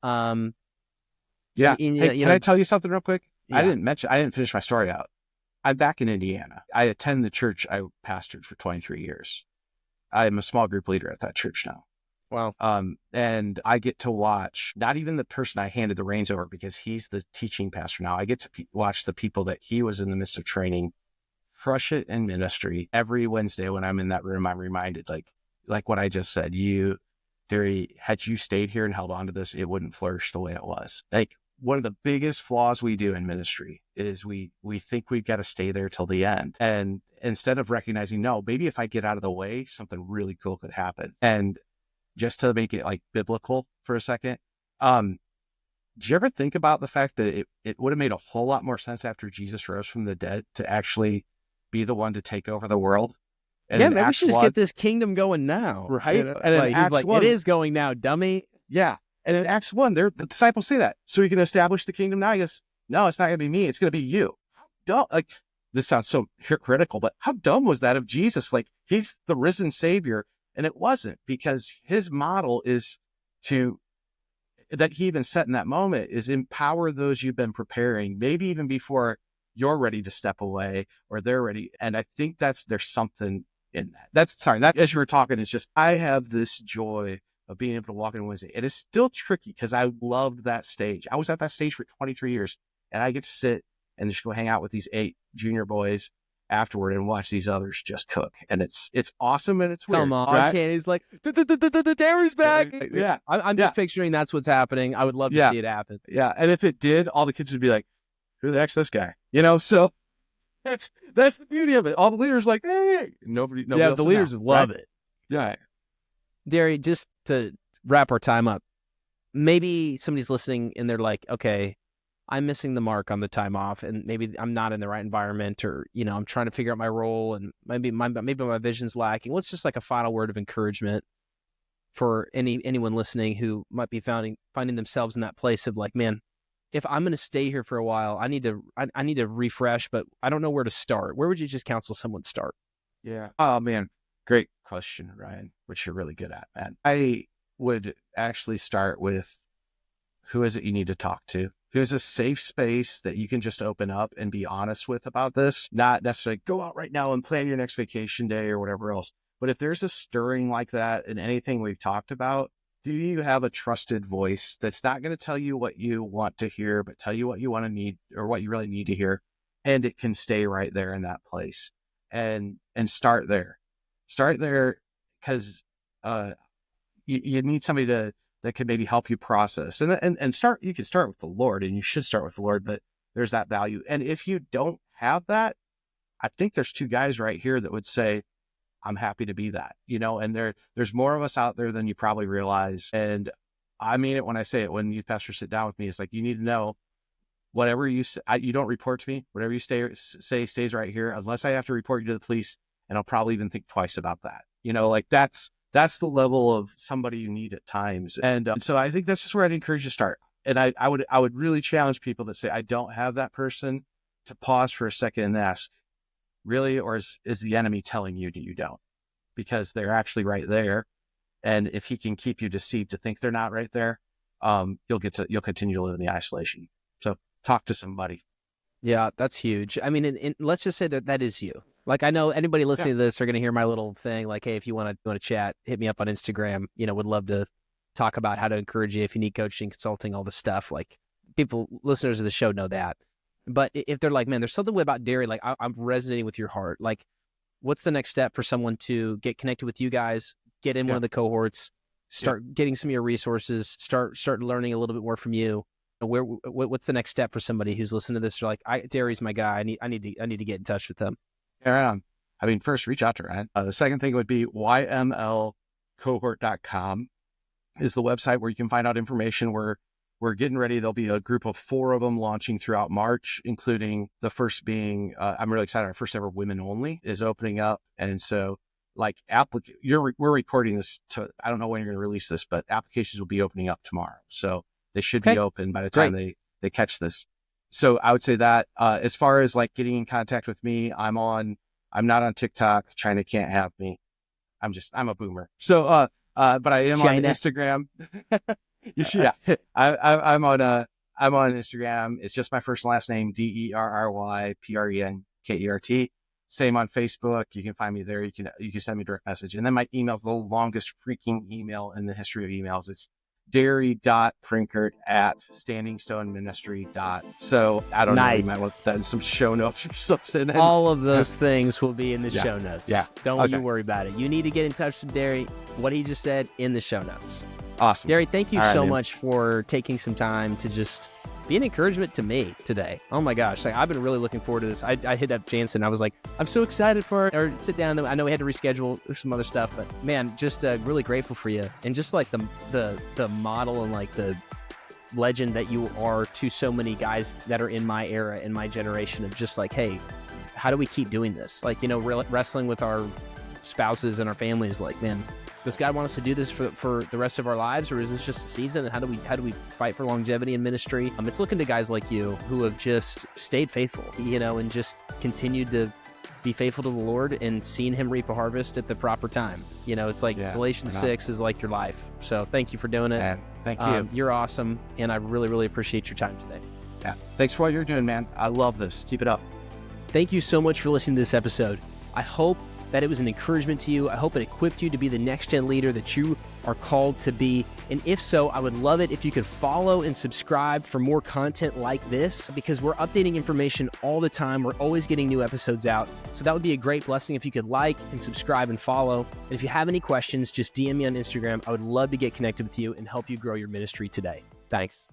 Yeah. Can I tell you something real quick? Yeah. I didn't finish my story out. I'm back in Indiana. I attend the church I pastored for 23 years. I'm a small group leader at that church now. Wow. And I get to watch not even the person I handed the reins over, because he's the teaching pastor now. I get to watch the people that he was in the midst of training crush it in ministry. Every Wednesday when I'm in that room, I'm reminded, like what I just said, Derry, had you stayed here and held on to this, it wouldn't flourish the way it was. Like, one of the biggest flaws we do in ministry is we think we've got to stay there till the end. And instead of recognizing, no, maybe if I get out of the way, something really cool could happen. And just to make it like biblical for a second. Did you ever think about the fact that it would have made a whole lot more sense after Jesus rose from the dead to actually be the one to take over the world? And Yeah, in maybe we Acts should just 1, get this kingdom going now. right? You know? And in Like, he's Acts like, 1, it is going now, dummy. yeah. And in Acts 1, the disciples say that. So he can establish the kingdom now. He goes, no, it's not going to be me. It's going to be you. How dumb. Like, this sounds so hypocritical, but how dumb was that of Jesus? Like, he's the risen Savior. And it wasn't, because his model is that he even set in that moment is empower those you've been preparing, maybe even before you're ready to step away or they're ready. And I think there's something in that. That as you were talking, it's just, I have this joy of being able to walk in Wednesday. It is still tricky because I loved that stage. I was at that stage for 23 years and I get to sit and just go hang out with these 8 junior boys afterward and watch these others just cook. And it's awesome and it's weird. Come on, right? Kenny's like, the Derry's back. Yeah. I'm just picturing that's what's happening. I would love to see it happen. Yeah. And if it did, all the kids would be like, who the heck's this guy? So that's the beauty of it. All the leaders like, hey, nobody yeah, else the leaders know, love right? it. Yeah. Derry, just to wrap our time up, maybe somebody's listening and they're like, okay, I'm missing the mark on the time off, and maybe I'm not in the right environment, or, I'm trying to figure out my role, and maybe my vision's lacking. What's just like a final word of encouragement for anyone listening who might be finding themselves in that place of like, man, if I'm going to stay here for a while, I need to refresh, but I don't know where to start. Where would you just counsel someone to start? Yeah. Oh man, great question, Ryan, which you're really good at, man. I would actually start with, who is it you need to talk to? Who's a safe space that you can just open up and be honest with about this? Not necessarily go out right now and plan your next vacation day or whatever else. But if there's a stirring like that in anything we've talked about, do you have a trusted voice that's not going to tell you what you want to hear, but tell you what you want to need or what you really need to hear? And it can stay right there in that place. And start there. Start there, because you need somebody that can maybe help you process and start. You can start with the Lord, and you should start with the Lord, but there's that value. And if you don't have that, I think there's 2 guys right here that would say, I'm happy to be that, and there's more of us out there than you probably realize. And I mean it when I say it. When youth pastors sit down with me, it's like, you need to know, whatever you say, you don't report to me. Whatever you say stays right here, unless I have to report you to the police, and I'll probably even think twice about that. Like that's the level of somebody you need at times. And so I think that's just where I'd encourage you to start. And I would really challenge people that say, I don't have that person, to pause for a second and ask, really? Or is the enemy telling you that you don't? Because they're actually right there. And if he can keep you deceived to think they're not right there, you'll continue to live in the isolation. So talk to somebody. Yeah, that's huge. I mean, and let's just say that is you. Like, I know anybody listening to this are going to hear my little thing. Like, hey, if you want to chat, hit me up on Instagram. Would love to talk about how to encourage you if you need coaching, consulting, all the stuff. Like, listeners of the show know that. But if they're like, man, there's something about Derry, like I'm resonating with your heart. Like, what's the next step for someone to get connected with you guys, get in one of the cohorts, start getting some of your resources, start learning a little bit more from you? What's the next step for somebody who's listening to this? They're like, Derry's my guy. I need to get in touch with them. Yeah, I mean, first, reach out to Ryan. The second thing would be ymlcohort.com is the website where you can find out information. We're getting ready. There'll be a group of 4 of them launching throughout March, including the first being, I'm really excited, our first ever women only is opening up. And so like we're recording this I don't know when you're going to release this, but applications will be opening up tomorrow. So they should be open by the time they catch this. So I would say that as far as like getting in contact with me, I'm not on TikTok. China can't have me. I'm a boomer. So, but I am on Instagram. Yeah. I'm on Instagram. It's just my first and last name, DerryPrenkert. Same on Facebook. You can find me there. You can send me a direct message. And then my email's the longest freaking email in the history of emails. It's derry.prenkert@standingstoneministry. So I don't know. You might want that in some show notes or something. All of those things will be in the show notes. Yeah. Don't you worry about it. You need to get in touch with Derry. What he just said in the show notes. Awesome. Derry, thank you so much for taking some time to just be an encouragement to me today. Oh my gosh, like I've been really looking forward to this. I hit up Jansen. I was like, I'm so excited for it. Or sit down. I know we had to reschedule some other stuff, but man, just really grateful for you, and just like the model and like the legend that you are to so many guys that are in my era, in my generation, of just like, hey, how do we keep doing this? Like, you know, wrestling with our spouses and our families. Like, man, does God want us to do this for the rest of our lives, or is this just a season? And how do we fight for longevity in ministry? It's looking to guys like you who have just stayed faithful, you know, and just continued to be faithful to the Lord and seen him reap a harvest at the proper time. You know, it's like Galatians 6 is like your life. So thank you for doing it. Man, thank you. You're awesome. And I really, really appreciate your time today. Yeah. Thanks for what you're doing, man. I love this. Keep it up. Thank you so much for listening to this episode. I hope that it was an encouragement to you. I hope it equipped you to be the next gen leader that you are called to be. And if so, I would love it if you could follow and subscribe for more content like this, because we're updating information all the time. We're always getting new episodes out. So that would be a great blessing if you could like and subscribe and follow. And if you have any questions, just DM me on Instagram. I would love to get connected with you and help you grow your ministry today. Thanks.